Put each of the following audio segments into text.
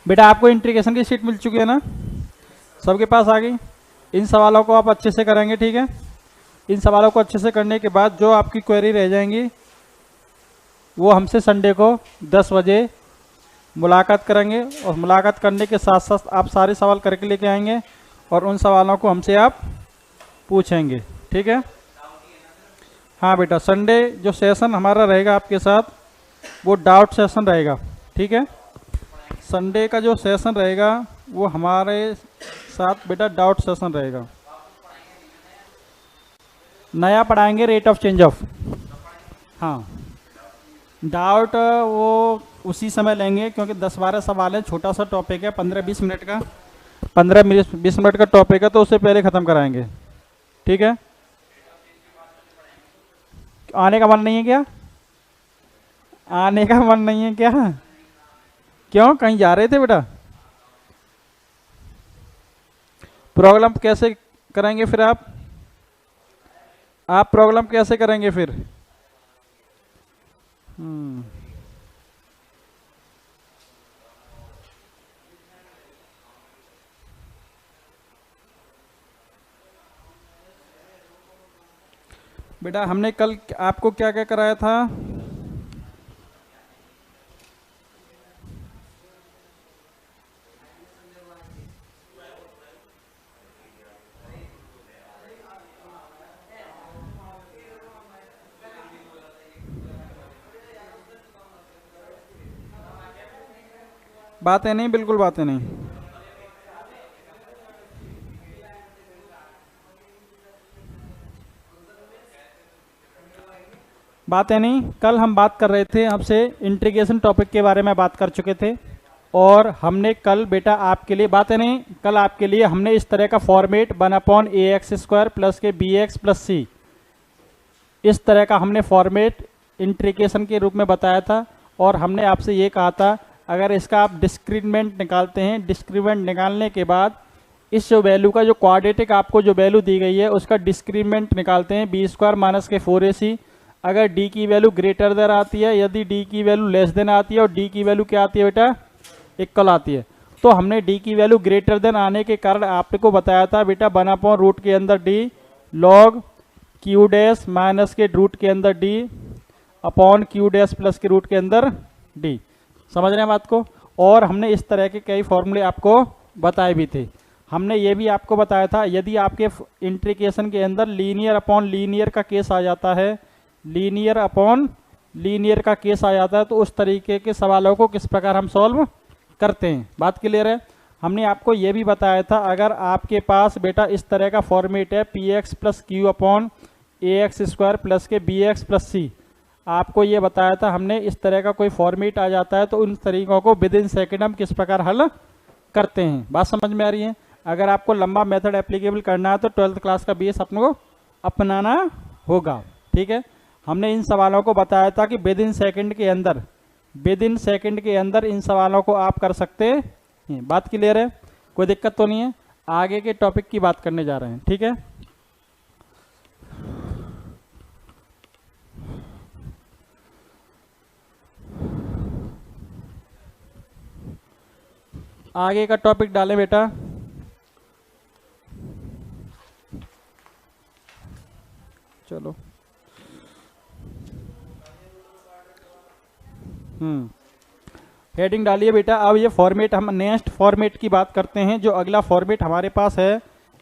बेटा आपको इंटीग्रेशन की शीट मिल चुकी है ना, सबके पास आ गई। इन सवालों को आप अच्छे से करेंगे, ठीक है। इन सवालों को अच्छे से करने के बाद जो आपकी क्वेरी रह जाएंगी वो हमसे संडे को 10 बजे मुलाकात करेंगे, और मुलाकात करने के साथ साथ आप सारे सवाल करके लेके आएंगे और उन सवालों को हमसे आप पूछेंगे, ठीक है। हाँ बेटा, संडे जो सेशन हमारा रहेगा आपके साथ वो डाउट सेशन रहेगा, ठीक है। संडे का जो सेशन रहेगा वो हमारे साथ बेटा डाउट सेशन रहेगा। नया पढ़ाएंगे रेट ऑफ चेंज ऑफ, हाँ डाउट वो उसी समय लेंगे क्योंकि 10-12 सवाल है, छोटा सा टॉपिक है, 15-20 मिनट का, 15-20 मिनट का टॉपिक है, तो उससे पहले ख़त्म कराएंगे, ठीक है। आने का मन नहीं है क्या? आने का मन नहीं है क्या? क्यों, कहीं जा रहे थे बेटा? प्रॉब्लम कैसे करेंगे फिर आप प्रॉब्लम कैसे करेंगे फिर? बेटा हमने कल आपको क्या क्या कराया था? बातें नहीं, बिल्कुल बातें नहीं। बातें नहीं, कल हम बात कर रहे थे आपसे इंटीग्रेशन टॉपिक के बारे में बात कर चुके थे, और हमने कल बेटा आपके लिए, बातें नहीं, कल आपके लिए हमने इस तरह का फॉर्मेट 1/ax² प्लस के bx प्लस सी, इस तरह का हमने फॉर्मेट इंटीग्रेशन के रूप में बताया था। और हमने आपसे ये कहा था अगर इसका आप डिस्क्रीमेंट निकालते हैं, डिस्क्रीमेंट निकालने के बाद इस जो वैल्यू का जो क्वाड्रेटिक आपको जो वैल्यू दी गई है उसका डिस्क्रीमेंट निकालते हैं b² माइनस के 4ac। अगर d की वैल्यू ग्रेटर देन आती है, यदि d की वैल्यू लेस देन आती है और d की वैल्यू क्या आती है बेटा, इक्वल आती है, तो हमने d की वैल्यू ग्रेटर देन आने के कारण आपको बताया था बेटा 1/रूट के अंदर d log q dash minus के रूट के अंदर d upon q dash plus के रूट के अंदर d। समझ रहे हैं बात को? और हमने इस तरह के कई फॉर्मूले आपको बताए भी थे। हमने ये भी आपको बताया था यदि आपके इंटीग्रेशन के अंदर लीनियर अपॉन लीनियर का केस आ जाता है, लीनियर अपॉन लीनियर का केस आ जाता है, तो उस तरीके के सवालों को किस प्रकार हम सॉल्व करते हैं। बात क्लियर है? हमने आपको ये भी बताया था अगर आपके पास बेटा इस तरह का फॉर्मेट है px plus q upon ax² plus के bx प्लस सी, आपको ये बताया था हमने इस तरह का कोई फॉर्मेट आ जाता है तो उन तरीकों को विद इन सेकेंड हम किस प्रकार हल करते हैं। बात समझ में आ रही है? अगर आपको लंबा मेथड एप्लीकेबल करना है तो 12th क्लास का बेस अपने को अपनाना होगा, ठीक है। हमने इन सवालों को बताया था कि विद इन सेकेंड के अंदर, विद इन सेकेंड के अंदर इन सवालों को आप कर सकते हैं। बात क्लियर है? कोई दिक्कत तो नहीं है? आगे के टॉपिक की बात करने जा रहे हैं, ठीक है। आगे का टॉपिक डालें बेटा। चलो हेडिंग डालिए बेटा। अब ये फॉर्मेट, हम नेक्स्ट फॉर्मेट की बात करते हैं। जो अगला फॉर्मेट हमारे पास है,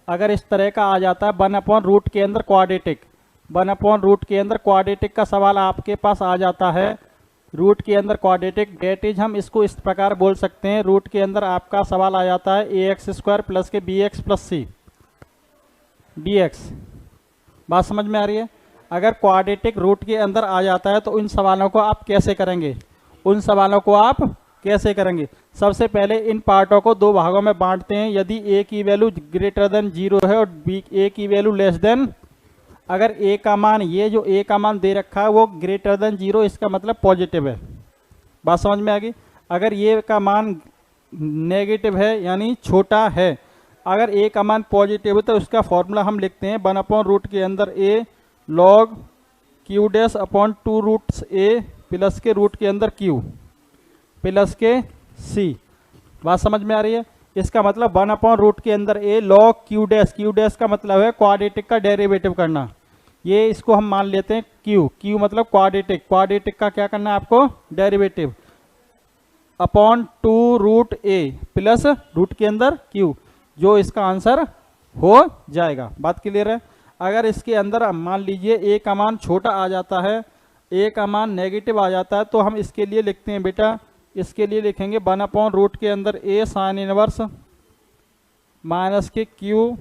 अगर इस तरह का आ जाता है 1/रूट के अंदर क्वाड्रेटिक, 1/रूट के अंदर क्वाड्रेटिक का सवाल आपके पास आ जाता है, रूट के अंदर क्वाड्रेटिक, डेट इज हम इसको इस प्रकार बोल सकते हैं, रूट के अंदर आपका सवाल आ जाता है ax² प्लस के bx प्लस सी dx। बात समझ में आ रही है? अगर क्वाड्रेटिक रूट के अंदर आ जाता है तो इन सवालों को आप कैसे करेंगे? उन सवालों को आप कैसे करेंगे? सबसे पहले इन पार्टों को दो भागों में बांटते हैं। यदि a की वैल्यू ग्रेटर देन 0 है और a की वैल्यू लेस देन, अगर a का मान, ये जो a का मान दे रखा है वो ग्रेटर देन 0, इसका मतलब पॉजिटिव है। बात समझ में आ गई? अगर ये का मान नेगेटिव है यानी छोटा है, अगर a का मान पॉजिटिव है तो उसका फॉर्मूला हम लिखते हैं 1/रूट के अंदर a log q dash upon 2 roots a plus के रूट के अंदर q प्लस के c। बात समझ में आ रही है? इसका मतलब 1/रूट के अंदर ए log क्यू डैश का मतलब है क्वाड्रेटिक का डेरिवेटिव करना। ये इसको हम मान लेते हैं क्यू मतलब क्वाड्रेटिक का क्या करना है आपको, derivative upon 2√a plus root के अंदर क्यू, जो इसका आंसर हो जाएगा। बात क्लियर है? अगर इसके अंदर मान लीजिए ए का मान छोटा आ जाता है, ए का मान नेगेटिव आ जाता है, तो हम इसके लिए लिखते हैं बेटा, इसके लिए लिखेंगे 1/रूट के अंदर ए साइन इनवर्स माइनस के क्यू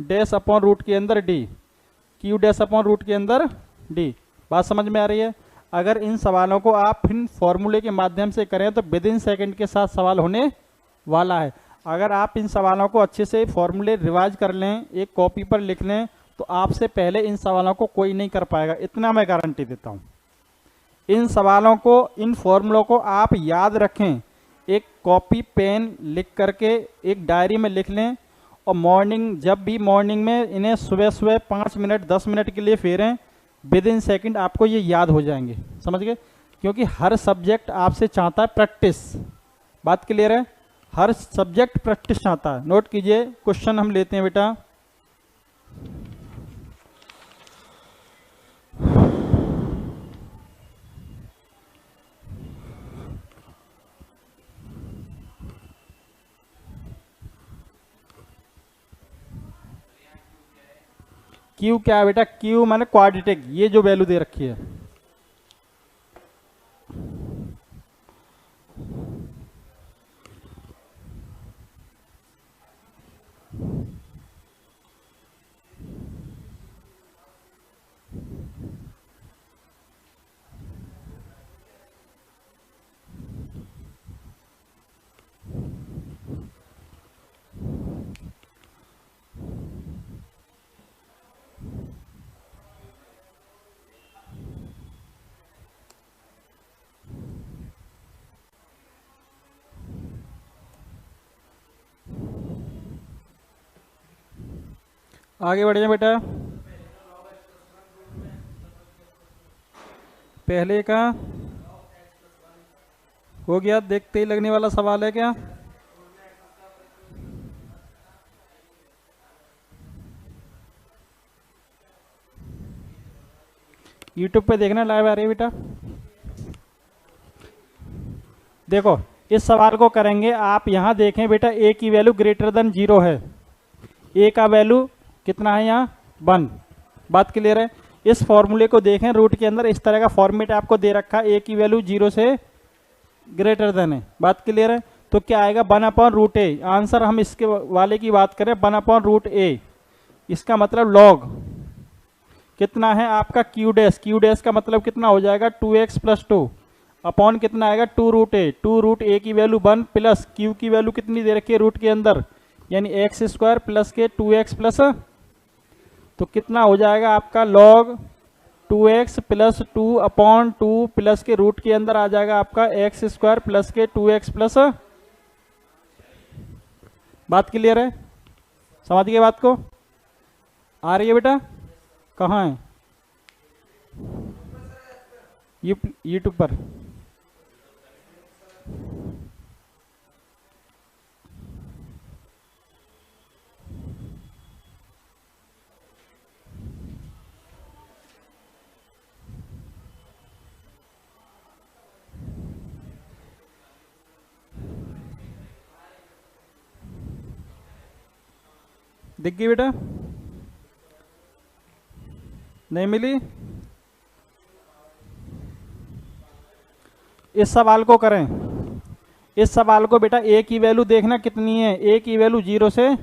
डैश अपॉन रूट के अंदर d, q dash upon root के अंदर डी। बात समझ में आ रही है? अगर इन सवालों को आप इन फॉर्मूले के माध्यम से करें तो विद इन सेकेंड के साथ सवाल होने वाला है। अगर आप इन सवालों को अच्छे से फॉर्मूले रिवाइज कर लें, एक कॉपी पर लिख लें, तो आपसे पहले इन सवालों को कोई नहीं कर पाएगा, इतना मैं गारंटी देता हूँ। इन सवालों को, इन फॉर्मूलों को आप याद रखें, एक कॉपी पेन लिख करके एक डायरी में लिख लें, और मॉर्निंग, जब भी मॉर्निंग में इन्हें सुबह सुबह 5 मिनट 10 मिनट के लिए फेरें, विद इन सेकेंड आपको ये याद हो जाएंगे। समझ गए? क्योंकि हर सब्जेक्ट आपसे चाहता है प्रैक्टिस। बात क्लियर है? हर सब्जेक्ट प्रैक्टिस चाहता है। नोट कीजिए, क्वेश्चन हम लेते हैं बेटा। क्यू क्या है बेटा? क्यू माने क्वाड्रेटिक, ये जो वैल्यू दे रखी है। आगे बढ़ जाए बेटा। पहले का हो गया, देखते ही लगने वाला सवाल है क्या? यूट्यूब पे देखना लाइव आ रही है बेटा। देखो, इस सवाल को करेंगे, आप यहां देखें बेटा, ए की वैल्यू ग्रेटर देन 0 है। ए का वैल्यू कितना है यहाँ? 1। बात क्लियर है? इस फॉर्मूले को देखें, रूट के अंदर इस तरह का फॉर्मेट आपको दे रखा है, ए की वैल्यू 0 से ग्रेटर देन है। बात क्लियर है? तो क्या आएगा? 1/√a। आंसर हम इसके वाले की बात करें, 1/√a, इसका मतलब लॉग कितना है आपका क्यू डैश का मतलब कितना हो जाएगा? 2x + 2 अपॉन कितना आएगा? 2√a। 2√a की वैल्यू 1 प्लस क्यू की वैल्यू कितनी दे रखी है रूट के अंदर, यानी x² प्लस के 2x प्लस, तो कितना हो जाएगा आपका? log 2x + 2 अपॉन 2 प्लस के रूट के अंदर आ जाएगा आपका x² प्लस के 2x प्लस। बात क्लियर है? समझ गए बात को? आ रही है बेटा? कहाँ है? यूट्यूब पर। दिख गई बेटा? नहीं मिली? इस सवाल को करें, इस सवाल को बेटा ए की वैल्यू देखना कितनी है, ए की वैल्यू 0 से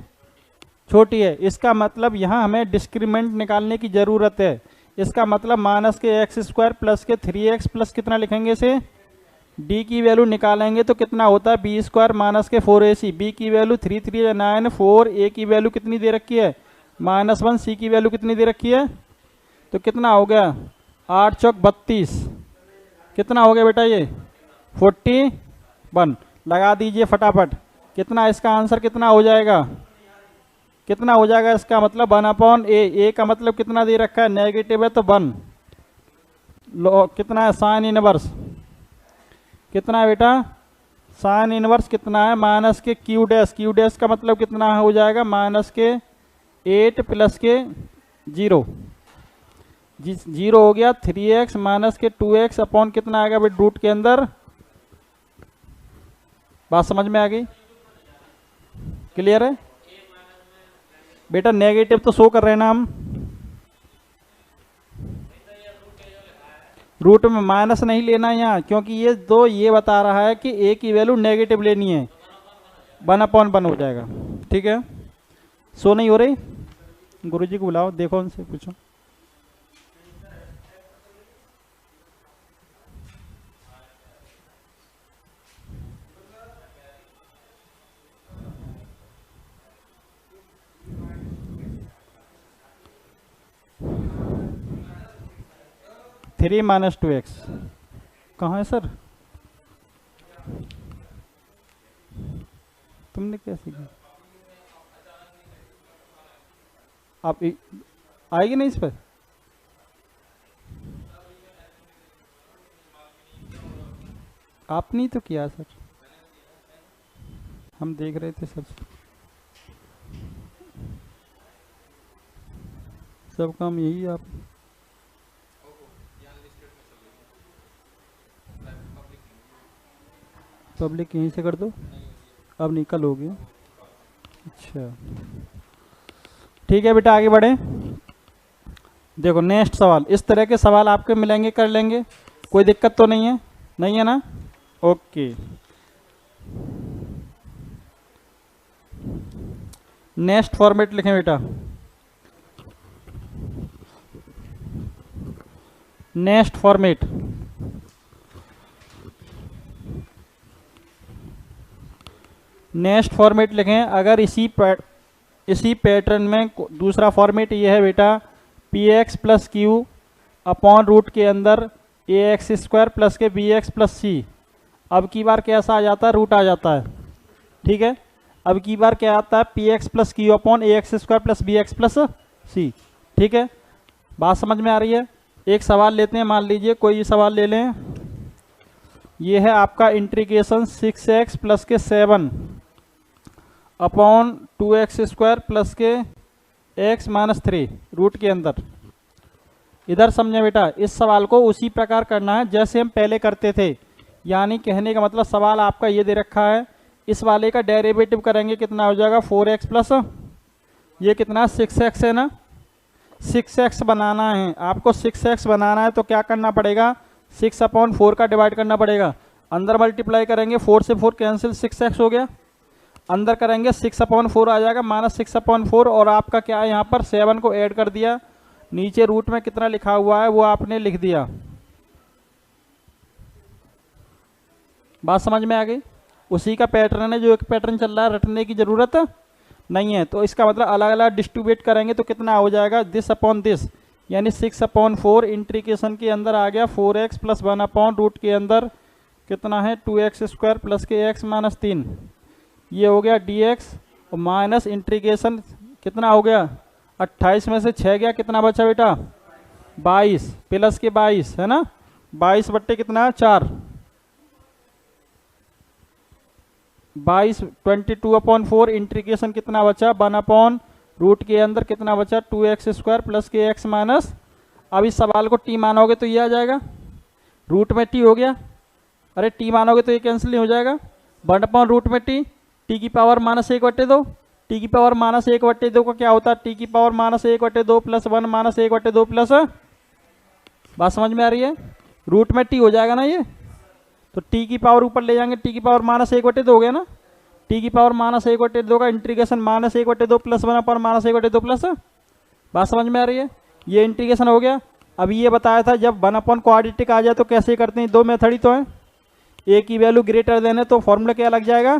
छोटी है। इसका मतलब यहाँ हमें डिस्क्रीमेंट निकालने की जरूरत है। इसका मतलब माइनस के x² प्लस के 3x प्लस कितना लिखेंगे इसे, d की वैल्यू निकालेंगे तो कितना होता है? b² माइनस के 4ac। b की वैल्यू 3 3 9 4, a की वैल्यू कितनी दे रखी है? -1। c की वैल्यू कितनी दे रखी है? तो कितना हो गया? 8 चौक 32। कितना हो गया बेटा ये? 41। लगा दीजिए फटाफट। कितना इसका आंसर कितना हो जाएगा? कितना हो जाएगा इसका मतलब? 1/a। a का मतलब कितना दे रखा है? नेगेटिव है तो 1। कितना है? साइन इनवर्स कितना है बेटा? साइन इनवर्स कितना है, माइनस के क्यू डैश, क्यू डैश का मतलब कितना हो जाएगा, माइनस के 8 प्लस के 0, जीरो हो गया 3x माइनस के 2x अपॉन कितना आएगा भाई रूट के अंदर। बात समझ में आ गई, क्लियर है बेटा? नेगेटिव तो शो कर रहे हैं ना हम, रूट में माइनस नहीं लेना है यहाँ, क्योंकि ये दो ये बता रहा है कि a की वैल्यू नेगेटिव लेनी है, 1/1 हो जाएगा। ठीक है, सो नहीं हो रही, गुरुजी को बुलाओ, देखो उनसे पूछो। थ्री माइनस 2x कहाँ है सर? तुमने क्या सीखा? आप आएगी नहीं इस पर? आपने तो किया सर, हम देख रहे थे सब काम यही आप पब्लिक यहीं से कर दो, अब निकल हो गया। अच्छा ठीक है बेटा, आगे बढ़े। देखो नेक्स्ट सवाल, इस तरह के सवाल आपके मिलेंगे, कर लेंगे, कोई दिक्कत तो नहीं है, नहीं है ना? ओके, नेक्स्ट फॉर्मेट लिखें बेटा, नेक्स्ट फॉर्मेट। नेक्स्ट फॉर्मेट लिखें, अगर इसी पैटर्न में दूसरा फॉर्मेट ये है बेटा, p x plus q upon root के अंदर ए एक्स स्क्वायर प्लस के बी एक्स प्लस सी। अब की बार कैसा आ जाता है, रूट आ जाता है। ठीक है, अब की बार क्या आता है, p x plus q upon a x square plus b x plus c. ठीक है, बात समझ में आ रही है? एक सवाल लेते हैं, मान लीजिए कोई सवाल ले लें, ये है आपका इंटीग्रेशन 6x प्लस के 7 अपॉन 2x स्क्वायर प्लस के x माइनस 3 रूट के अंदर। इधर समझे बेटा, इस सवाल को उसी प्रकार करना है जैसे हम पहले करते थे, यानी कहने का मतलब सवाल आपका ये दे रखा है, इस वाले का डेरिवेटिव करेंगे, कितना हो जाएगा 4x प्लस ये कितना 6x है ना, 6x बनाना है आपको, 6x बनाना है तो क्या करना पड़ेगा, 6/4 का डिवाइड करना पड़ेगा, अंदर मल्टीप्लाई करेंगे 4 से 4 कैंसिल, 6x हो गया, अंदर करेंगे 6/4 आ जाएगा माइनस 6/4, और आपका क्या है यहाँ पर 7 को ऐड कर दिया, नीचे रूट में कितना लिखा हुआ है वो आपने लिख दिया। बात समझ में आ गई? उसी का पैटर्न है, जो एक पैटर्न चल रहा है, रटने की जरूरत नहीं है। तो इसका मतलब अलग अलग डिस्ट्रीब्यूट करेंगे तो कितना हो जाएगा, दिस अपॉन दिस, यानी 6/4 इंटीग्रेशन के अंदर आ गया 4x प्लस 1/रूट के अंदर कितना है 2x स्क्वायर प्लस के x माइनस 3, ये हो गया dx, और माइनस इंटीग्रेशन कितना हो गया 28 में से 6 गया, कितना बचा बेटा 22 प्लस के 22 है ना, 22 बट्टे कितना 4, 22 22/4 इंटीग्रेशन कितना बचा 1/रूट के अंदर कितना बचा 2x स्क्वायर प्लस के x माइनस। अब इस सवाल को t मानोगे तो ये आ जाएगा, रूट में t हो गया, अरे t मानोगे तो ये कैंसिल नहीं हो जाएगा, 1/रूट में t की पावर -1/2, t की पावर -1/2 का क्या होता है, t की पावर -1/2 प्लस 1 -1/2 प्लस, बात समझ में आ रही है? रूट में t हो जाएगा ना ये, तो t की पावर ऊपर ले जाएंगे, t की पावर -1/2 हो गया ना, t की पावर -1/2 का इंटीग्रेशन -1/2 प्लस 1/-1/2 प्लस, बात समझ में आ रही है? ये इंटीग्रेशन हो गया। अब ये बताया था जब 1/क्वाड्रेटिक आ जाए तो कैसे करते हैं, दो मेथड ही तो है, a की वैल्यू ग्रेटर देने तो फॉर्मूला क्या लग जाएगा,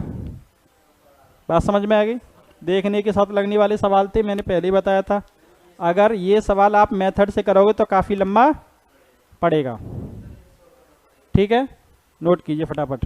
बात समझ में आ गई? देखने के साथ लगने वाले सवाल थे, मैंने पहले ही बताया था, अगर ये सवाल आप मेथड से करोगे तो काफ़ी लंबा पड़ेगा। ठीक है, नोट कीजिए फटाफट।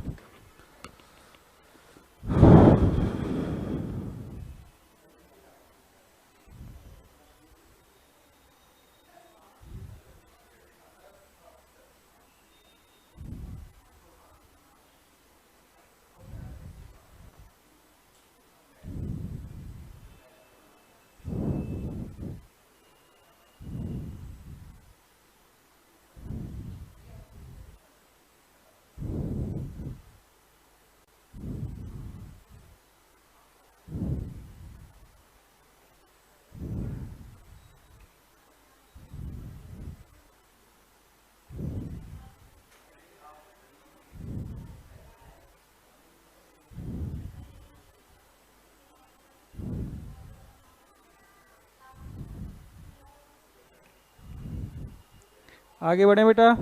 आगे बढ़े बेटा।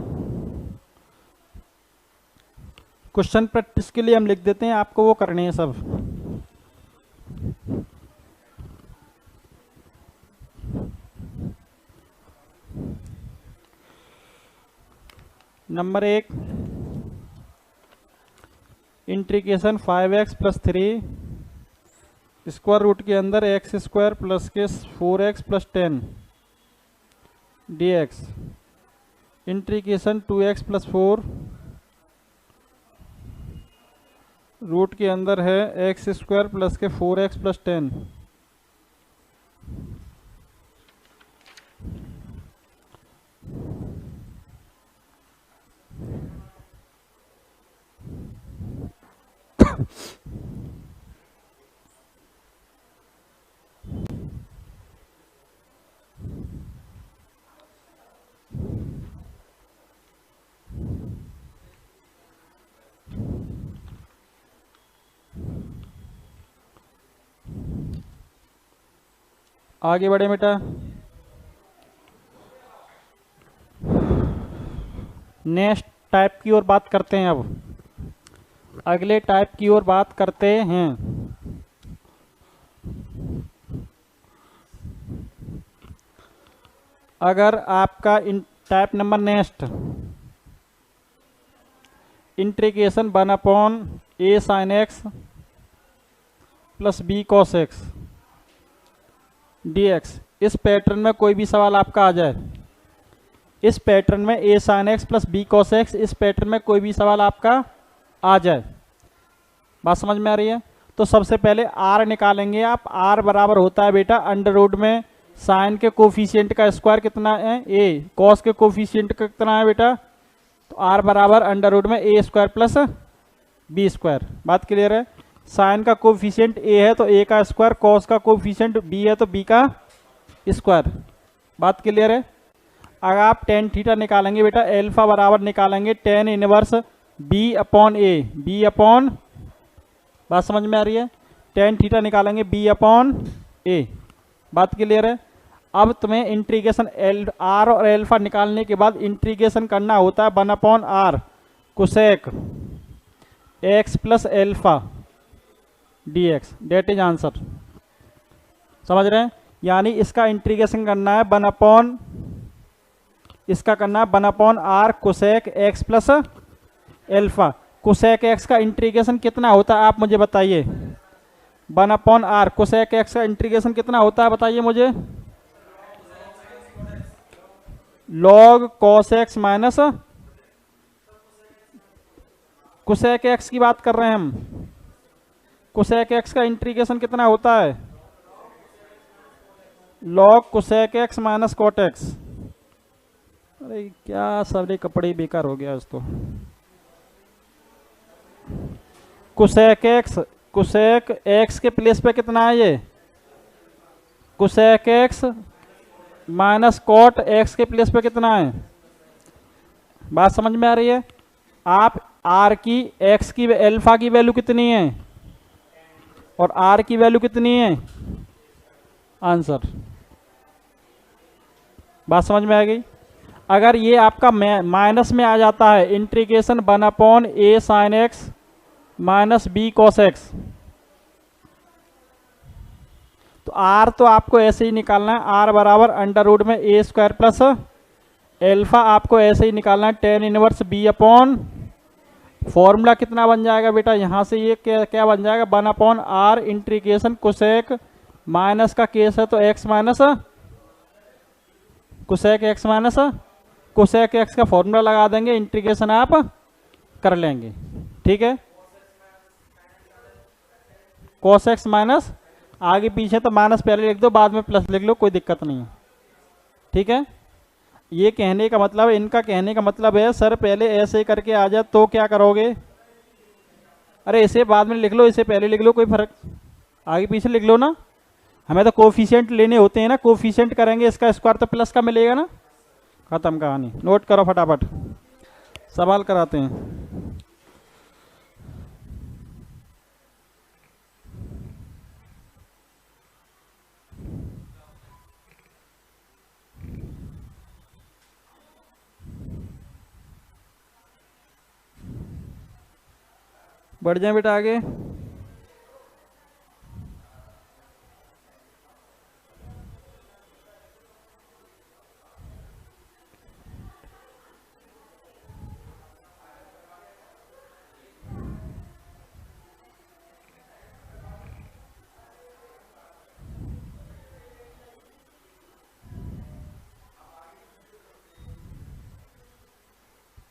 क्वेश्चन प्रैक्टिस के लिए हम लिख देते हैं, आपको वो करने हैं सब। Number 1, integration 5x plus 3 square root के अंदर एक्स स्क्वायर प्लस के 4x plus 10 dx, integration 2x plus 4 root के अंदर है एक्स स्क्वायर प्लस के 4x प्लस 10। आगे बढ़े बेटा। नेक्स्ट टाइप की ओर बात करते हैं। अब अगले टाइप की ओर बात करते हैं। अगर आपका type number next integration 1/a sin x plus b cos x dx, इस पैटर्न में कोई भी सवाल आपका आ जाए, इस पैटर्न में a sin x plus b cos x, इस पैटर्न में कोई भी सवाल आपका आ जाए, बात समझ में आ रही है? तो सबसे पहले r निकालेंगे आप। r बराबर होता है बेटा अंडर रूट में साइन के कोफिशिएंट का स्क्वायर कितना है a, कॉस के कोफिशिएंट का कितना है बेटा, तो r बराबर अंडर रूट में a square plus b square. बात क्लियर है? साइन का कोफिशिएंट a है तो a का स्क्वायर, कॉस का कोफिशिएंट b है तो b का स्क्वायर। बात क्लियर है? अगर आप टेन थीटा निकालेंगे बेटा, एल्फा बराबर निकालेंगे tan inverse b upon a, b upon, बात समझ में आ रही है? टेन थीटा निकालेंगे b अपॉन a। बात क्लियर है? अब तुम्हें इंटीग्रेशन r और एल्फा निकालने के बाद इंटीग्रेशन करना होता है 1/r cosec x plus alpha dx, that is answer. समझ रहे हैं? यानी इसका इंटीग्रेशन करना है 1/, इसका करना है 1/r cosec x plus alpha. Cosec x का इंटीग्रेशन कितना होता है आप मुझे बताइए? 1/r कोसेक x का इंटीग्रेशन कितना होता है बताइए मुझे? log cos x minus cosec x की बात कर रहे हैं हम। कोसेक x का इंटीग्रेशन कितना होता है? log cosec x minus cot x। अरे क्या सारे कपड़े बेकार हो गया दोस्तों। कोसेक x के प्लेस पे कितना है ये? Cosec x minus cot x के प्लेस पे कितना है? बात समझ में आ रही है? आप r की x की एल्फा की वैल्यू कितनी है और r की वैल्यू कितनी है? आंसर। बात समझ में आ गई? अगर ये आपका माइनस में आ जाता है, integration 1/a sin x minus b cos x, तो r तो आपको ऐसे ही निकालना है, r बराबर अंडर रूट में a स्क्वायर प्लस एल्फा आपको ऐसे ही निकालना है tan inverse b upon, formula कितना बन जाएगा बेटा यहाँ से? ये क्या बन जाएगा? 1/r इंटीग्रेशन कोसेक माइनस का केस है तो x minus cosec x minus cosec x का फॉर्मूला लगा देंगे, इंटीग्रेशन आप कर लेंगे। ठीक है? cos x माइनस, आगे पीछे तो माइनस पहले लिख दो बाद में प्लस लिख लो, कोई दिक्कत नहीं है। ठीक है? ये कहने का मतलब, इनका कहने का मतलब है सर पहले ऐसे करके आ जाए तो क्या करोगे? अरे इसे बाद में लिख लो, इसे पहले लिख लो, कोई फर्क, आगे पीछे लिख लो ना। हमें तो कोफिशिएंट लेने होते हैं ना, कोफिशिएंट करेंगे इसका स्क्वायर तो प्लस का मिलेगा ना। खत्म कहानी। नोट करो फटाफट, सवाल कराते हैं। बढ़ जाए बेटा आगे।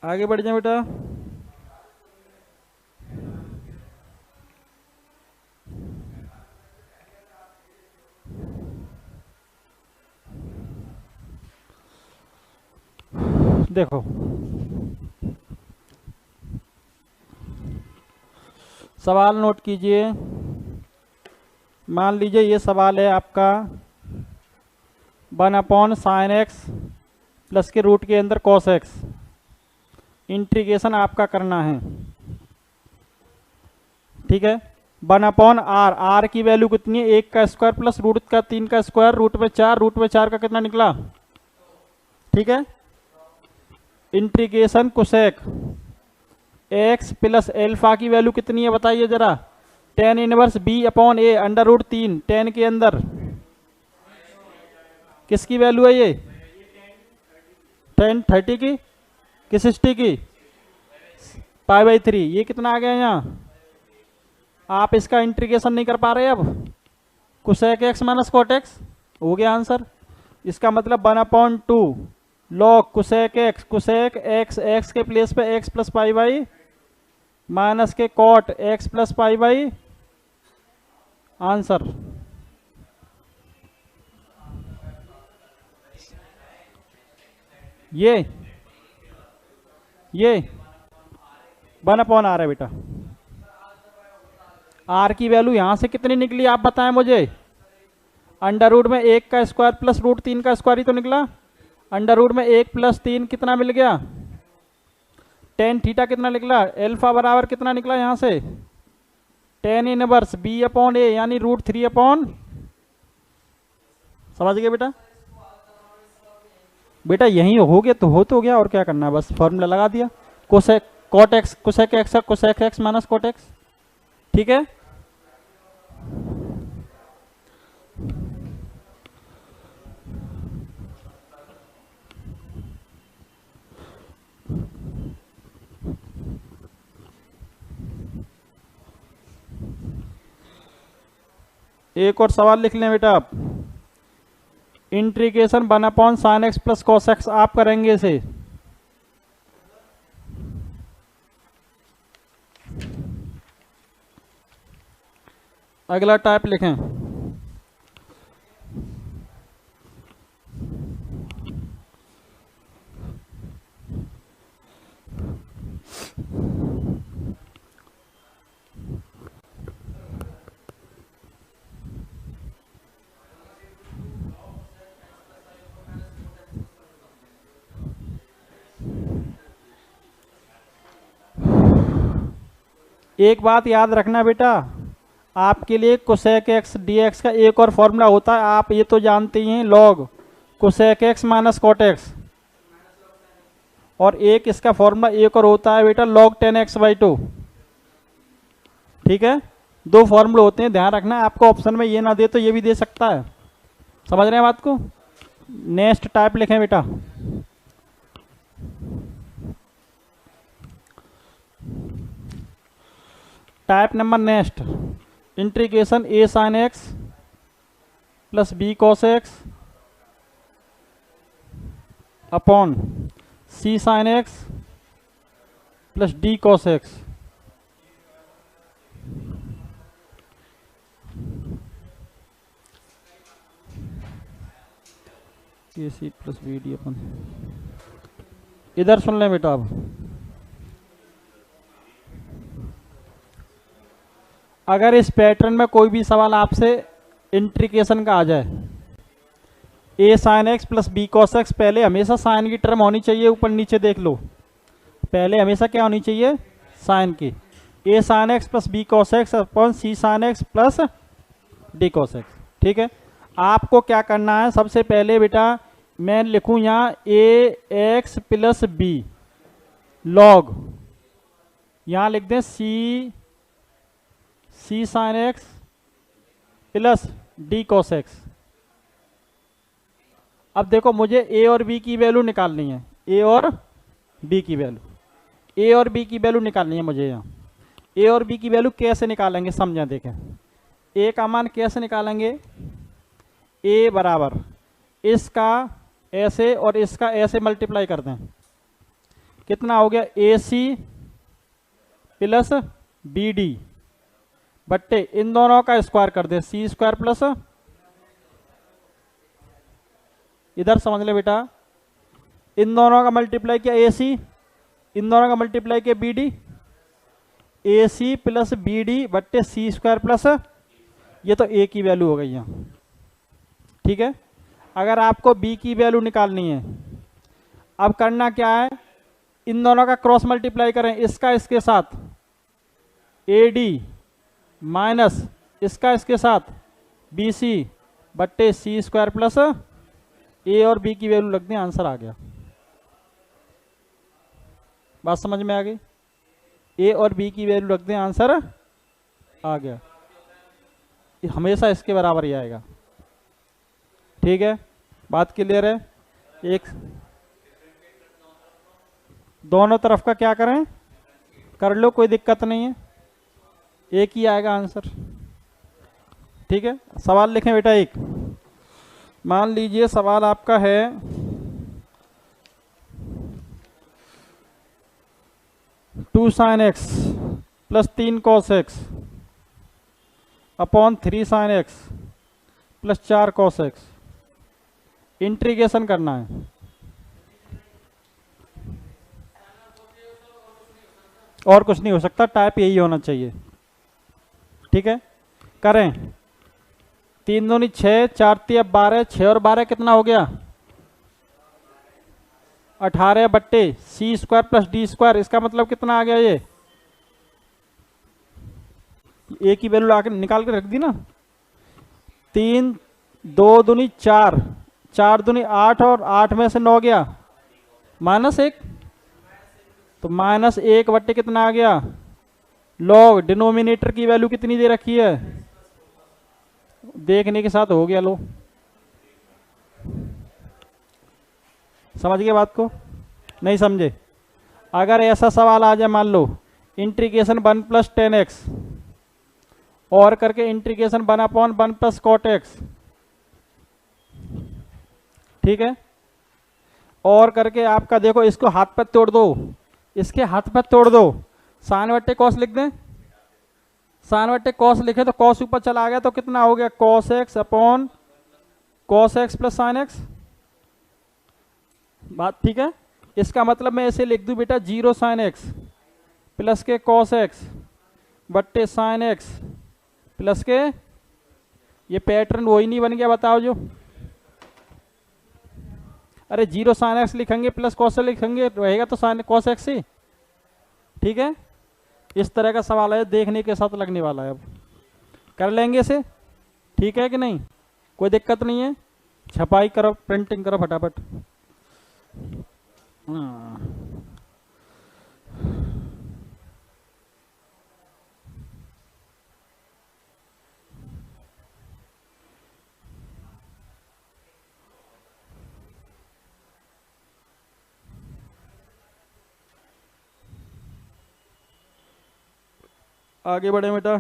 आगे बढ़ जाए बेटा। देखो सवाल नोट कीजिए। मान लीजिए ये सवाल है आपका 1/sin x प्लस के रूट के अंदर cos x। इंटीग्रेशन आपका करना है, ठीक है। 1/r, r की वैल्यू कितनी है, 1 का स्क्वायर प्लस रूट का 3 का स्क्वायर, रूट में 4 का कितना निकला, ठीक है। Integration cosec x plus alpha की वैल्यू कितनी है बताइए जरा, tan inverse b/a under root 3, tan के अंदर किसकी वैल्यू है ये, tan 30 की, किस 60 की, π/3। ये कितना आ गया यहाँ, आप इसका इंटीग्रेशन नहीं कर पा रहे अब, cosec x minus cot x हो गया आंसर। इसका मतलब 1/2 लॉग कोसेक x x के प्लेस पे x प्लस π/, माइनस के कॉट x प्लस π/, आंसर। ये 1/r है बेटा। r की वैल्यू यहां से कितनी निकली आप बताएं मुझे, अंडर रूट में 1 का स्क्वायर प्लस रूट 3 का स्क्वायर ही तो निकला। अंडर रूट में 1 प्लस 3 कितना मिल गया, tan थीटा कितना निकला, एल्फा बराबर कितना निकला यहां से, tan इनवर्स b/a यानी √3 समझ गए बेटा। बेटा यही हो गया तो गया, और क्या करना है, बस फॉर्मूला लगा दिया, cosec cot x cosec x minus cot x, ठीक है। एक और सवाल लिख लें बेटा आप, integration 1/sin x plus cos x आप करेंगे इसे। अगला टाइप लिखें, एक बात याद रखना बेटा, आपके लिए कोसेक एक्स dx का एक और फॉर्मूला होता है, आप ये तो जानते ही हैं, log cosec x minus cot x, और एक इसका फॉर्मूला एक और होता है बेटा log tan x/2, ठीक है। दो फॉर्मूले होते हैं, ध्यान रखना, आपको ऑप्शन में ये ना दे तो ये भी दे सकता है, समझ रहे हैं बात को। नेक्स्ट टाइप लिखें बेटा, type number next, integration a sin x plus b cos x upon c sin x plus d cos x। ac plus b d अपन, इधर सुन लें बेटा। अब अगर इस पैटर्न में कोई भी सवाल आपसे इंटीग्रेशन का आ जाए, a sin x plus b cos x, पहले हमेशा साइन की टर्म होनी चाहिए, ऊपर नीचे देख लो, पहले हमेशा क्या होनी चाहिए, साइन की। a sin x plus b cos x upon c sin x plus d cos x, ठीक है। आपको क्या करना है, सबसे पहले बेटा मैं लिखूं यहाँ a x plus b log, यहाँ लिख दें c c sine x plus d cos x. अब देखो मुझे ए और बी की वैल्यू निकालनी है, ए और बी की वैल्यू, ए और बी की वैल्यू निकालनी है मुझे यहाँ। ए और बी की वैल्यू कैसे निकालेंगे समझें, देखें। ए का मान कैसे निकालेंगे, ए बराबर इसका ऐसे और इसका ऐसे मल्टीप्लाई कर दें, कितना हो गया, ए सी प्लस बी डी बट्टे इन दोनों का स्क्वायर कर दे, सी स्क्वायर प्लस, इधर समझ ले बेटा, इन दोनों का मल्टीप्लाई किया ए सी, इन दोनों का मल्टीप्लाई किया बी डी, ए सी प्लस बी डी बट्टे सी स्क्वायर प्लस, ये तो ए की वैल्यू हो गई यहाँ, ठीक है। अगर आपको बी की वैल्यू निकालनी है, अब करना क्या है, इन दोनों का क्रॉस मल्टीप्लाई करें, इसका इसके साथ ए डी माइनस इसका इसके साथ बी सी बट्टे सी स्क्वायर प्लस, ए और बी की वैल्यू लग दी, आंसर आ गया। बात समझ में आ गई, ए और बी की वैल्यू रख दें, आंसर आ गया। हमेशा इसके बराबर ही आएगा, ठीक है। बात क्लियर है। एक दोनों तरफ का क्या करें, कर लो, कोई दिक्कत नहीं है, एक ही आएगा आंसर, ठीक है। सवाल लिखें बेटा एक, मान लीजिए सवाल आपका है 2 sign x plus 3 cos x upon 3 sign x plus 4 cos x, integration करना है। और कुछ नहीं हो सकता, टाइप यही होना चाहिए, ठीक है। करें, 3 दूनी 6, 4 तिया 12, 6 और 12 कितना हो गया, 18 बट्टे सी स्क्वायर प्लस डी स्क्वायर, इसका मतलब कितना आ गया, ये ए की वैल्यू आके निकाल के रख दी ना। 3 2 दूनी 4, 4 दूनी 8 और 8 में से 9 गया, -1, तो -1 बट्टे कितना आ गया, लॉग डिनोमिनेटर की वैल्यू कितनी दे रखी है, देखने के साथ हो गया। लो समझ गए बात को, नहीं समझे। अगर ऐसा सवाल आ जाए, मान लो इंटीग्रेशन 1 प्लस 10x और करके इंटीग्रेशन 1/1 प्लस कॉट एक्स, ठीक है, और करके आपका देखो, इसको हाथ पर तोड़ दो, इसके हाथ पर तोड़ दो, साइन बट्टे कॉस लिख दें, साइन बट्टे कॉस लिखे तो कॉस ऊपर चला गया, तो कितना हो गया, cos x upon cos x plus sine x. बात ठीक है। इसका मतलब मैं ऐसे लिख दूं बेटा, 0 साइन एक्स प्लस के कॉस एक्स बट्टे साइन एक्स प्लस के, ये पैटर्न वही नहीं बन गया, बताओ जो, अरे 0 साइन एक्स लिखेंगे प्लस कॉस लिखेंगे, रहेगा तो साइन कॉस एक्स ही, ठीक है। इस तरह का सवाल है, देखने के साथ लगने वाला है, अब कर लेंगे इसे, ठीक है कि नहीं, कोई दिक्कत नहीं है। छपाई करो, प्रिंटिंग करो फटाफट। आगे बढ़े बेटा।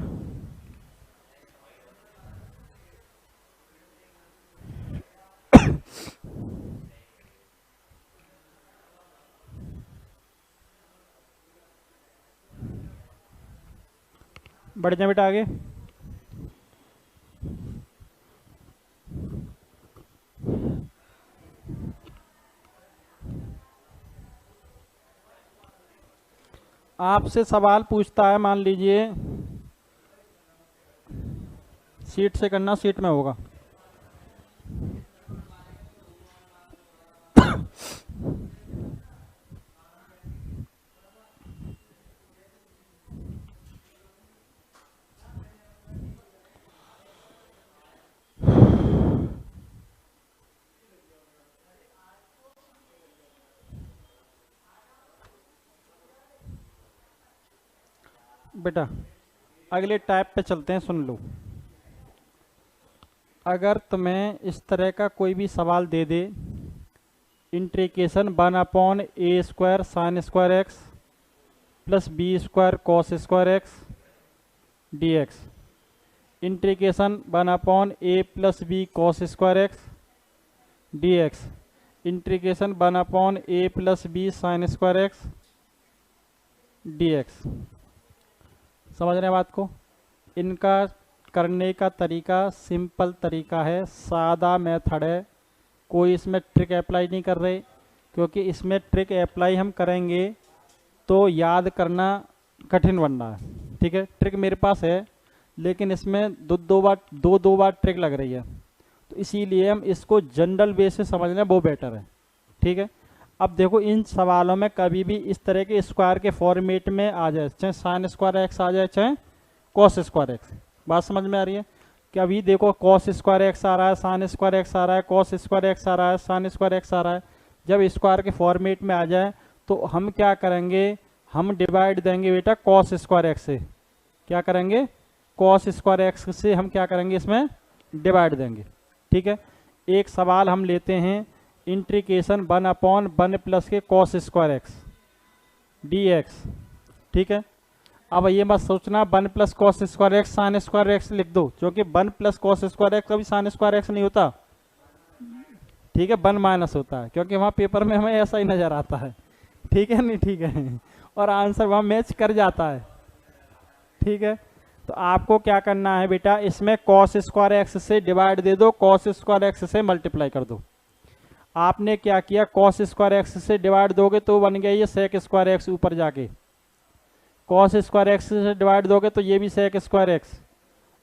बढ़ जाए बेटा आगे। आपसे सवाल पूछता है, मान लीजिए सीट से करना, सीट में होगा। बेटा अगले टाइप पे चलते हैं, सुन लो। अगर तुम्हें इस तरह का कोई भी सवाल दे दे, integration 1/a² sin square x plus b² cos square x dx, integration 1/a+b cos square x dx, integration 1/a+b sin square x dx। समझ रहे हैं बात को? इनका करने का तरीका सिंपल तरीका है, सादा मेथड है, कोई इसमें ट्रिक अप्लाई नहीं कर रहे, क्योंकि इसमें ट्रिक अप्लाई हम करेंगे तो याद करना कठिन बन रहा है। ठीक है, ट्रिक मेरे पास है लेकिन इसमें दो बार ट्रिक लग रही है, तो इसीलिए हम इसको जनरल बेस से समझ लें, वो बेटर है। ठीक है, अब देखो इन सवालों में कभी भी इस तरह के स्क्वायर के फॉर्मेट में आ जाए, चाहे साइन स्क्वायर एक्स आ जाए चाहे कॉस स्क्वायर एक्स, बात समझ में आ रही है? कि अभी देखो कॉस स्क्वायर एक्स आ रहा है, साइन स्क्वायर एक्स आ रहा है, कॉस स्क्वायर एक्स आ रहा है, साइन स्क्वायर एक्स आ रहा है। जब स्क्वायर के फॉर्मेट में आ जाए तो हम क्या करेंगे, हम डिवाइड देंगे बेटा कॉस स्क्वायर एक्स से। क्या करेंगे? कॉस स्क्वायर एक्स से हम क्या करेंगे, इसमें डिवाइड देंगे। ठीक है, एक सवाल हम लेते हैं, इंटीग्रेशन 1/1 प्लस के कॉस स्क्वायर एक्स dx। ठीक है, अब ये मत सोचना 1 plus cos square x sine square x लिख दो, क्योंकि 1 प्लस कॉस स्क्वायर एक्स कभी साइन स्क्वायर एक्स नहीं होता। ठीक है, 1 माइनस होता है, क्योंकि वहाँ पेपर में हमें ऐसा ही नजर आता है। ठीक है, नहीं ठीक है, और आंसर वहाँ मैच कर जाता है। ठीक है, तो आपको क्या करना है बेटा, इसमें कॉस स्क्वायर एक्स से डिवाइड दे दो, कॉस स्क्वायर एक्स से मल्टीप्लाई कर दो। आपने क्या किया, कॉस स्क्वायर एक्स से डिवाइड दोगे तो बन गया ये सेक स्क्वायर एक्स, ऊपर जाके कॉस स्क्वायर एक्स से डिवाइड दोगे तो ये भी सेक स्क्वायर एक्स,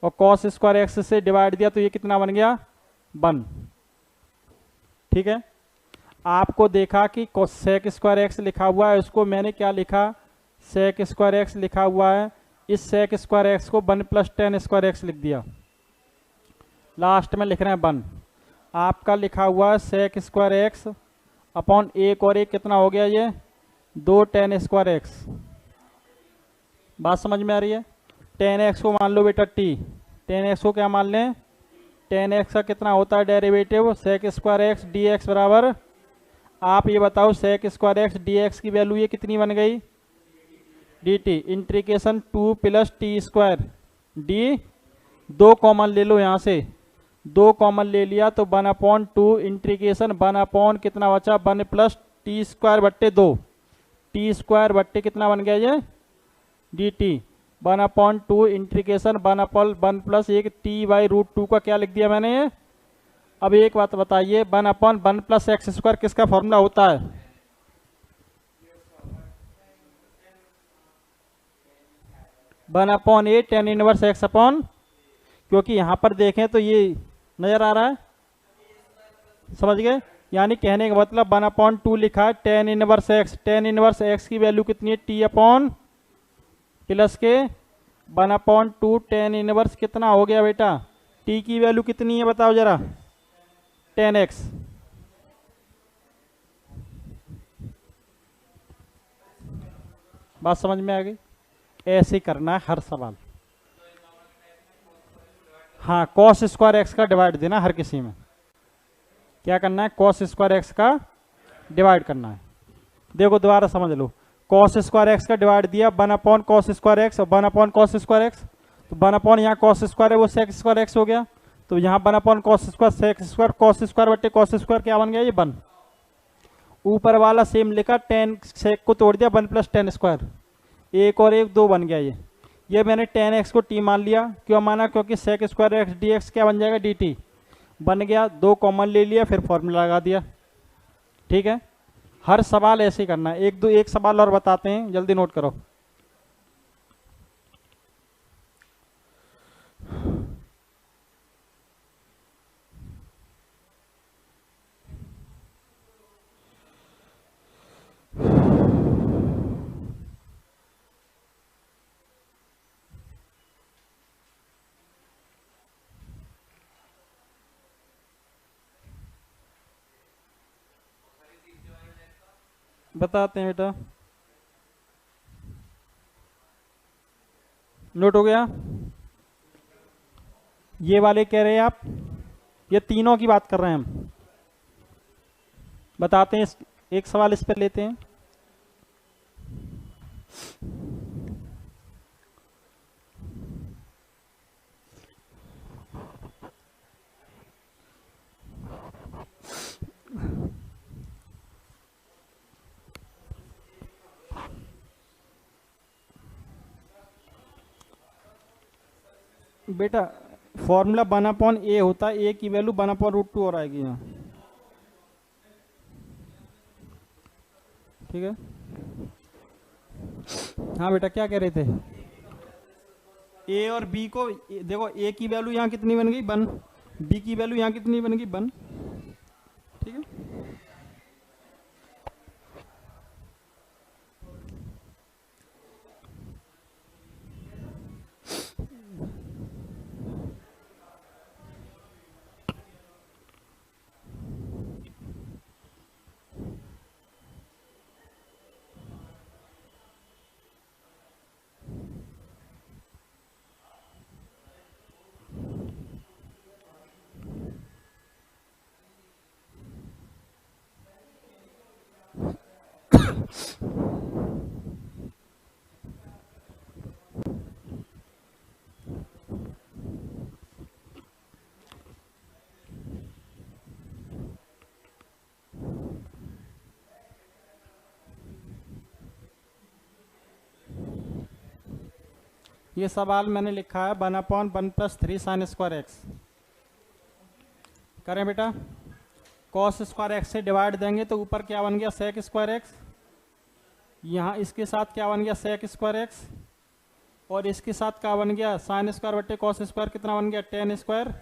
और कॉस स्क्वायर एक्स से डिवाइड दिया तो ये कितना बन गया, 1। ठीक है, आपको देखा कि सेक स्क्वायर एक्स लिखा हुआ है, उसको मैंने क्या लिखा, सेक स्क्वायर एक्स लिखा हुआ है, इस सेक स्क्वायर एक्स को 1 + tan स्क्वायर एक्स लिख दिया, लास्ट में लिख रहे हैं 1। आपका लिखा हुआ है सेक स्क्वायर एक्स अपॉन 1 और 1 कितना हो गया, ये 2 tan स्क्वायर एक्स। बात समझ में आ रही है? tan x को मान लो बेटा t, tan x को क्या मान लें, tan x का कितना होता है derivative, sec square x dx बराबर, आप ये बताओ सेक स्क्वायर एक्स dx की वैल्यू ये कितनी बन गई, dt, integration 2 + t² d, 2 common ले लो, यहाँ से 2 कॉमन ले लिया तो 1/2 इंटीग्रेशन 1 कितना बचा, 1 + t² बट्टे 2, t² बट्टे कितना बन गया ये dt, 1/2 इंटीग्रेशन 1 + 1 t/√2 का क्या लिख दिया मैंने ये। अब एक बात बताइए, 1/1 + x² किसका फॉर्मूला होता है, वन अपॉन ए tan इनवर्स x अपॉन, क्योंकि यहां पर देखें तो ये नजर आ रहा है, समझ गए? यानी कहने का मतलब 1/2 लिखा है tan inverse x, tan inverse x की वैल्यू कितनी है, t अपॉन प्लस के 1/2 tan इनवर्स कितना हो गया बेटा, t की वैल्यू कितनी है बताओ जरा, tan x। बात समझ में आ गई? ऐसे ही करना है हर सवाल। हाँ, कॉस स्क्वायर एक्स का डिवाइड देना हर किसी में, क्या करना है, कॉस स्क्वायर एक्स का डिवाइड करना है। देखो दोबारा समझ लो, कॉस स्क्वायर एक्स का डिवाइड दिया 1/cos स्क्वायर एक्स और 1/cos स्क्वायर एक्स, तो 1 यहाँ कॉस स्क्वायर है वो सेक स्क्वायर एक्स हो गया, तो यहाँ 1/cos square sec square cos square बट्टे कॉस स्क्वायर क्या बन गया ये 1। ऊपर वाला सेम लिखा, tan सेक को तोड़ दिया 1 + tan स्क्वायर, 1 और 1 2 बन गया ये मैंने tan x को t मान लिया, क्यों माना, क्योंकि सेक स्क्वायर एक्स dx क्या बन जाएगा dt, बन गया, 2 कॉमन ले लिया, फिर फॉर्मूला लगा दिया। ठीक है, हर सवाल ऐसे ही करना है। एक सवाल और बताते हैं, जल्दी नोट करो। बताते हैं बेटा, नोट हो गया? ये वाले कह रहे हैं आप, ये तीनों की बात कर रहे हैं हम। बताते हैं, एक सवाल इस पर लेते हैं। बेटा फॉर्मूला 1/a होता है, ए की वैल्यू 1/√2 और आएगी यहाँ। ठीक है, हाँ बेटा क्या कह रहे थे? ए और बी को देखो, ए की वैल्यू यहाँ कितनी बन गई 1, बी की वैल्यू यहाँ कितनी बन गई 1। ठीक है, ये सवाल मैंने लिखा है 1/1 + 3 sin² x। करें बेटा, cos² x से डिवाइड देंगे तो ऊपर क्या बन गया sec² x, यहाँ इसके साथ क्या बन गया sec² x, और इसके साथ क्या बन गया sin² बट्टे cos², कितना बन गया tan²।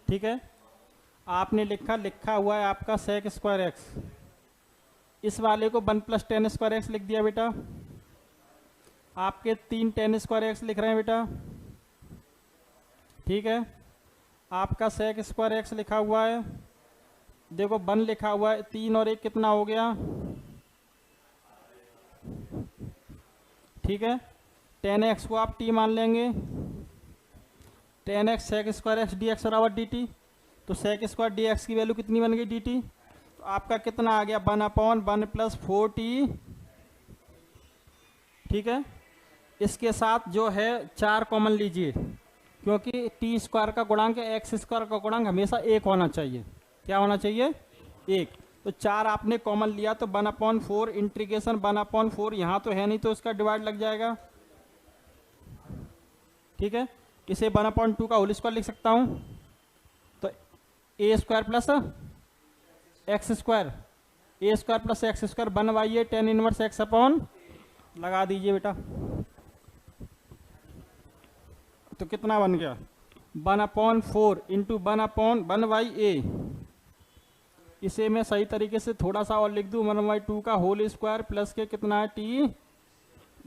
ठीक है, आपने लिखा हुआ है आपका sec² x, इस वाले को 1 + tan² x लिख दिया बेटा। आपके 3 tan² x लिख रहे हैं बेटा। ठीक है, आपका sec² x लिखा हुआ है, देखो 1 लिखा हुआ है, 3 और 1 कितना हो गया। ठीक है, tan x को आप t मान लेंगे, tan x sec² x dx बराबर dt, तो sec² dx की वैल्यू कितनी बन गई dt, तो आपका कितना आ गया 1/1 + 4t। ठीक है, इसके साथ जो है 4 कॉमन लीजिए, क्योंकि t² का गुणांक x² का गुणांक हमेशा 1 होना चाहिए। क्या होना चाहिए? 1। तो 4 आपने कॉमन लिया तो 1/4 इंटीग्रेशन 1/4, यहाँ तो है नहीं तो इसका डिवाइड लग जाएगा। ठीक है, इसे 1/2 का होल स्क्वायर लिख सकता हूँ, तो a² + x², a² + x² 1/a tan 1x लगा दीजिए बेटा, तो कितना बन गया 1/4 इंटू 1/1/a। इसे मैं सही तरीके से थोड़ा सा और लिख दूं, 1/2 का होल स्क्वायर प्लस के कितना है t,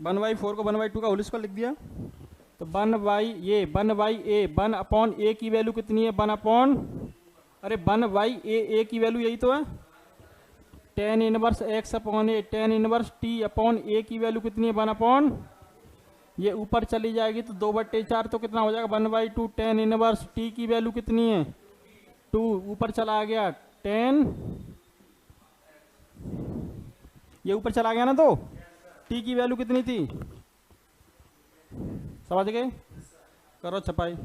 1/4 को 1/2 का होल स्क्वायर लिख दिया, तो 1/a 1/a की वैल्यू कितनी है 1/a की वैल्यू यही तो है tan 1x/a, tan 1t/a की वैल्यू कितनी है 1/, ये ऊपर चली जाएगी तो 2/4, तो कितना हो जाएगा 1/2 tan 1t की वैल्यू कितनी है 2, ऊपर चला गया tan, ये ऊपर चला गया ना, तो t की वैल्यू कितनी थी, समझ गए? करो छपाई।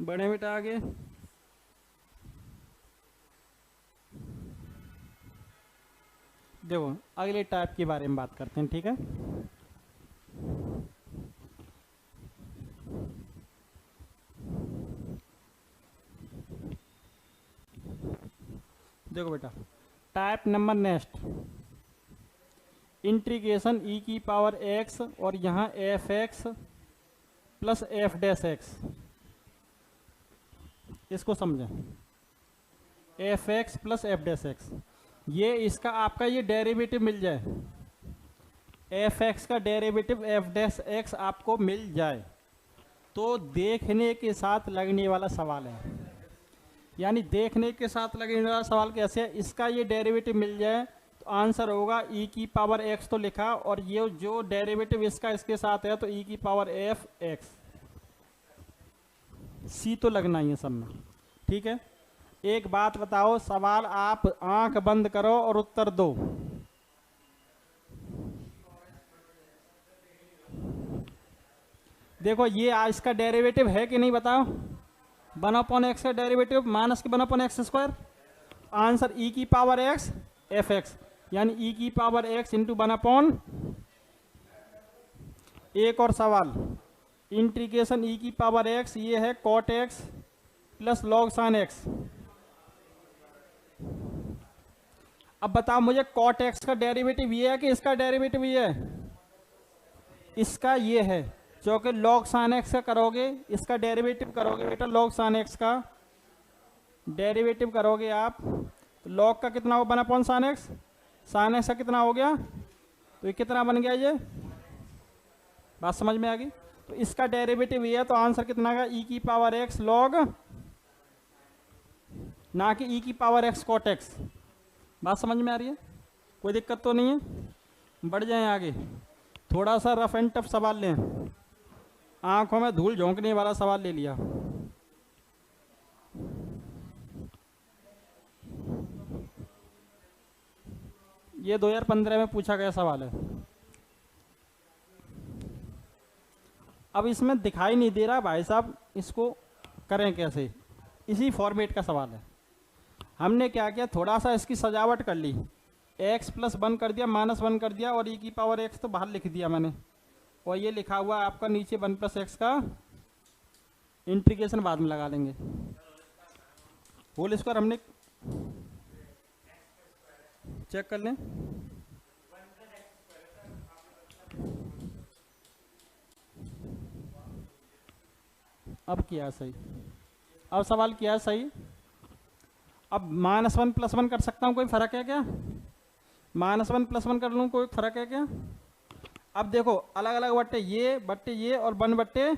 बढ़े बेटा आगे। देखो अगले टाइप के बारे में बात करते हैं, ठीक है। देखो बेटा टाइप नंबर नेक्स्ट, इंटीग्रेशन ई की पावर एक्स और यहाँ F x plus F dash x, इसको समझें। F x plus F dash x, ये इसका आपका ये डेरिवेटिव मिल जाए, एफ एक्स का डेरिवेटिव एफ डैश एक्स आपको मिल जाए तो देखने के साथ लगने वाला सवाल है। यानी देखने के साथ लगने वाला सवाल कैसे है, इसका ये डेरिवेटिव मिल जाए तो आंसर होगा ई की पावर एक्स तो लिखा, और ये जो डेरिवेटिव इसका इसके साथ है तो ई की पावर एफ एक्स, सी तो लगना ही है सब में, ठीक है। एक बात बताओ, सवाल आप आंख बंद करो और उत्तर दो। देखो ये इसका डेरिवेटिव है कि नहीं बताओ, 1/x का डेरिवेटिव माइनस के 1/x², आंसर ई की पावर एक्स एफ एक्स, यानी ई की पावर एक्स इंटू 1/। एक और सवाल, इंटीग्रेशन ई की पावर एक्स, ये है cot x plus log sine x. अब बताओ मुझे कॉट एक्स का डेरिवेटिव ये है कि इसका डेरिवेटिव ये है, इसका ये है, क्योंकि लॉग साइन एक्स का करोगे, इसका डेरिवेटिव करोगे बेटा, लॉग साइन एक्स का डेरिवेटिव करोगे आप तो लॉग का कितना हो 1/sin x, साइन एक्स का कितना हो गया, तो ये कितना बन गया, ये बात समझ में आ गई। तो इसका डेरिवेटिव ये है तो आंसर कितना आएगा, ई की पावर एक्स लॉग, ना कि ई की पावर एक्स कॉट एक्स। बात समझ में आ रही है, कोई दिक्कत तो नहीं है। बढ़ जाएं आगे, थोड़ा सा रफ एंड टफ सवाल लें, आंखों में धूल झोंकने वाला सवाल ले लिया। ये 2015 में पूछा गया सवाल है। अब इसमें दिखाई नहीं दे रहा भाई साहब, इसको करें कैसे, इसी फॉर्मेट का सवाल है। हमने क्या किया, थोड़ा सा इसकी सजावट कर ली, x प्लस 1 कर दिया, -1 कर दिया, और e की पावर x तो बाहर लिख दिया मैंने, और ये लिखा हुआ आपका नीचे 1+x का इंटीग्रेशन बाद में लगा लेंगे। होल स्क्वायर हमने चेक कर लें, अब किया सही, अब सवाल किया सही। अब -1 + 1 कर सकता हूँ, कोई फर्क है क्या, -1 + 1 कर लूँ, कोई फर्क है क्या। अब देखो अलग अलग बट्टे ये और 1 बट्टे,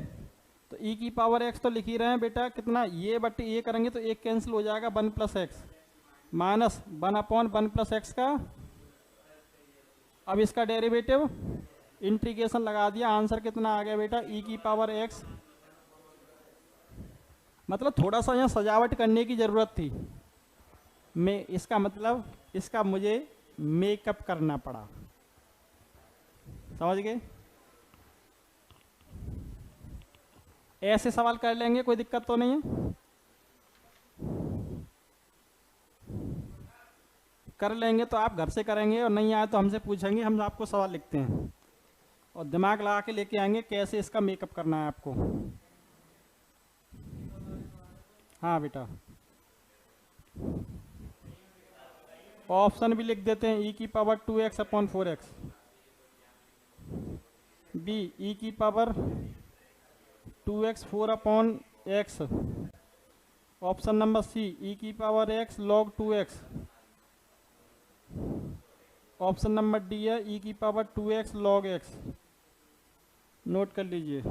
तो ई की पावर एक्स तो लिख ही रहे हैं बेटा, कितना ये बट्टे ये करेंगे तो एक कैंसिल हो जाएगा, 1+x माइनस 1/1+x का। अब इसका डेरिवेटिव इंटीग्रेशन लगा दिया, आंसर कितना आ गया बेटा, ई की पावर एक्स। मतलब थोड़ा सा यहाँ सजावट करने की ज़रूरत थी, मैं इसका मतलब इसका मुझे मेकअप करना पड़ा, समझ गए। ऐसे सवाल कर लेंगे, कोई दिक्कत तो नहीं है, कर लेंगे तो आप घर से करेंगे, और नहीं आए तो हमसे पूछेंगे, हम आपको सवाल लिखते हैं और दिमाग लगा के लेके आएंगे कैसे इसका मेकअप करना है आपको। हाँ बेटा, ऑप्शन भी लिख देते हैं, ई की पावर 2x/4x, बी ई की power 2x 4/x, option number c e की power x log 2x, option number D है ई की power 2x log x। Note कर लीजिए।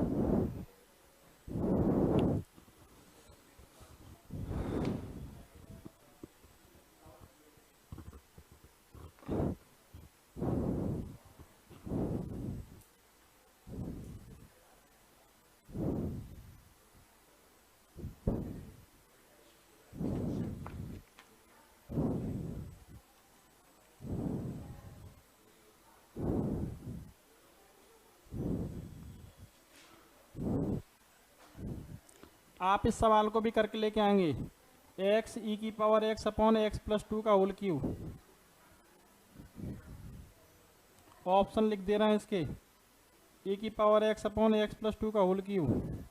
आप इस सवाल को भी करके लेके आएंगे, एक्स ई की power x upon x plus 2 का होल क्यूब। ऑप्शन लिख दे रहे हैं इसके, ई की power x upon x plus 2 का whole cube.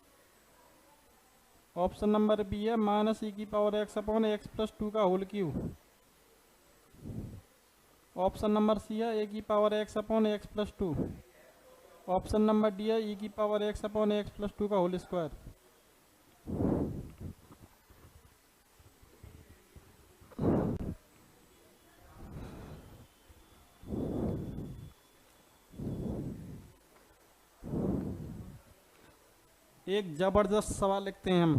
Option number B है माइनस ई की power x upon x plus 2 का होल क्यूब। ऑप्शन नंबर सी है ए की power x upon x plus 2। Option number D है e की power x upon x plus 2 का whole square. एक जबरदस्त सवाल लिखते हैं हम।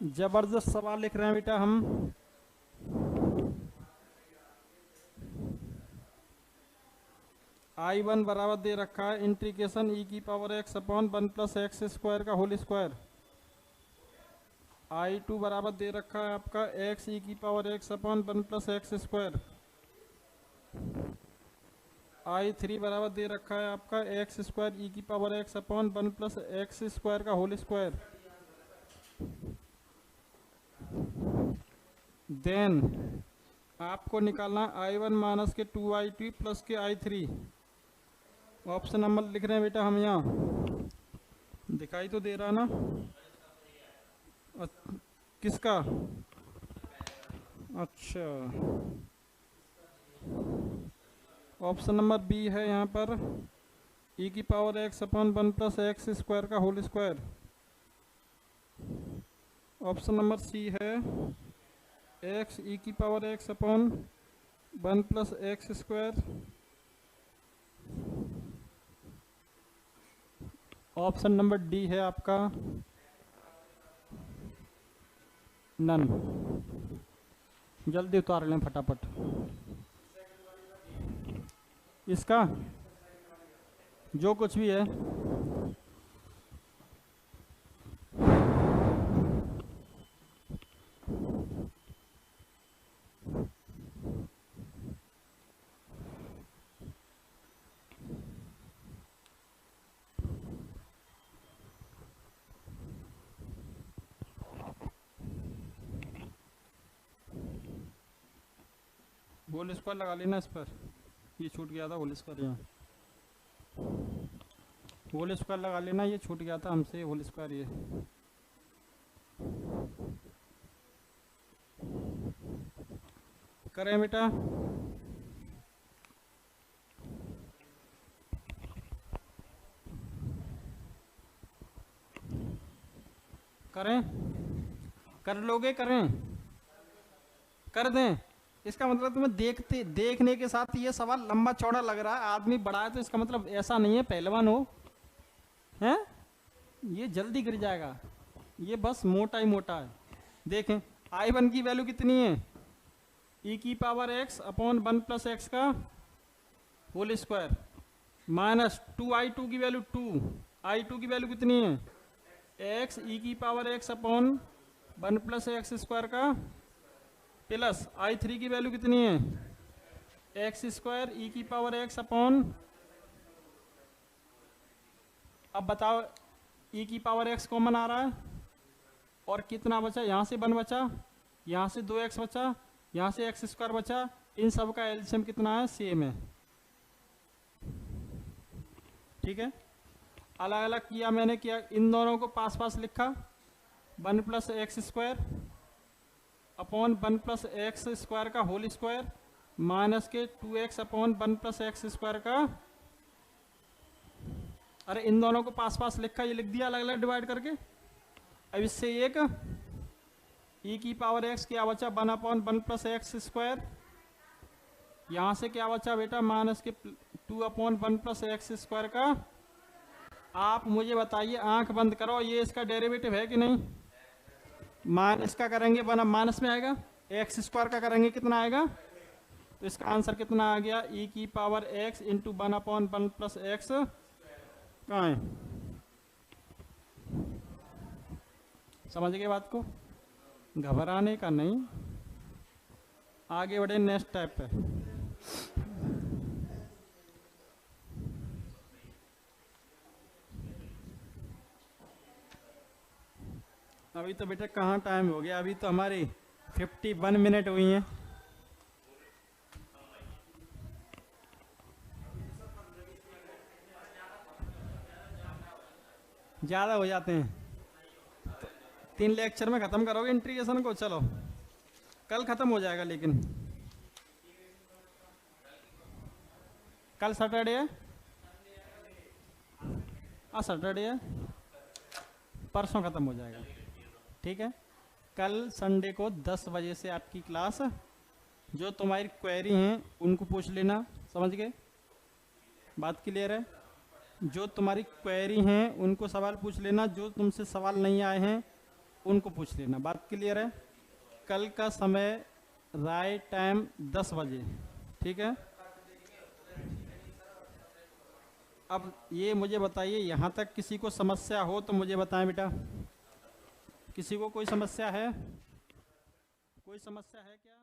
जबरदस्त सवाल लिख रहे हैं बेटा हम। I1 बराबर दे रखा है इंटीग्रेशन ई की power x upon 1 plus x square का होल स्क्वायर। I2 बराबर दे रखा है आपका एक्स ई की power x upon 1 plus x square. I3 बराबर दे रखा है आपका एक्स स्क्वायर ई की power x upon 1 plus x square का होल स्क्वायर। देन आपको निकालना I1 माइनस के 2I2 प्लस के I3। ऑप्शन नंबर लिख रहे हैं बेटा हम यहाँ, दिखाई तो दे रहा ना किसका? अच्छा, ऑप्शन नंबर बी है यहाँ पर ई की power x upon 1 plus x square का होल स्क्वायर। ऑप्शन नंबर सी है एक्स ई की power x upon 1 plus x square. Option number D है आपका नन। जल्दी उतार लें फटाफट इसका जो कुछ भी है। होल स्क्वायर लगा लेना इस पर, ये छूट गया था होल स्क्वायर। यहाँ होल स्क्वायर लगा लेना, ये छूट गया था हमसे होल स्क्वायर। ये करें बेटा, करें, कर लोगे? करें, कर दें। इसका मतलब तुम्हें देखने के साथ ये सवाल लंबा चौड़ा लग रहा है, आदमी बड़ा है, तो इसका मतलब ऐसा नहीं है पहलवान हो हैं, ये जल्दी गिर जाएगा, ये बस मोटा ही मोटा है। देखें I1 की वैल्यू कितनी है, ई की power x upon 1 plus x का होल स्क्वायर माइनस 2I2 की वैल्यू 2, I2 की वैल्यू कितनी है एक्स ई की power x upon 1 plus x square का प्लस I3 की वैल्यू कितनी है एक्स स्क्वायर ई की पावर एक्स अपॉन, अब बताओ ई की पावर एक्स कॉमन आ रहा है और कितना बचा, यहाँ से 1 बचा, यहाँ से 2x बचा, यहाँ से एक्स स्क्वायर बचा, इन सब का एलसीएम कितना है, सेम है। ठीक है, अलग अलग किया मैंने, किया इन दोनों को पास पास लिखा, 1 plus x square upon 1 plus x square का होल स्क्वायर माइनस के 2x upon 1 plus x square का, अरे इन दोनों को पास पास लिखा, ये लिख दिया अलग अलग डिवाइड करके। अब इससे एक ई की पावर एक्स क्या बचा 1 अपॉन 1 प्लस एक्स स्क्वायर, यहाँ से क्या बचा बेटा माइनस के 2 अपॉन 1 प्लस एक्स स्क्वायर का। आप मुझे बताइए, आंख बंद करो, ये इसका डेरिवेटिव है कि नहीं? माइनस का करेंगे 1 माइनस में आएगा, एक्स स्क्वायर का करेंगे कितना आएगा, तो इसका आंसर कितना आ गया ई की power x into 1 upon 1 plus x. कहाँ है, समझ गए बात को? घबराने का नहीं, आगे बढ़े नेक्स्ट टाइप पे। अभी तो बेटा कहाँ टाइम हो गया, अभी तो हमारी 51 मिनट हुई हैं। ज़्यादा हो जाते हैं तो 3 लेक्चर में ख़त्म करोगे इंटीग्रेशन को? चलो कल ख़त्म हो जाएगा, लेकिन कल सैटरडे है। सैटरडे है, परसों ख़त्म हो जाएगा। ठीक है, कल संडे को 10 बजे से आपकी क्लास, जो तुम्हारी क्वेरी हैं उनको पूछ लेना। समझ गए? बात क्लियर है? जो तुम्हारी क्वेरी हैं उनको सवाल पूछ लेना, जो तुमसे सवाल नहीं आए हैं उनको पूछ लेना। बात क्लियर है? कल का समय राइट टाइम 10 बजे। ठीक है, अब ये मुझे बताइए, यहाँ तक किसी को समस्या हो तो मुझे बताएं बेटा। किसी को कोई समस्या है? कोई समस्या है क्या?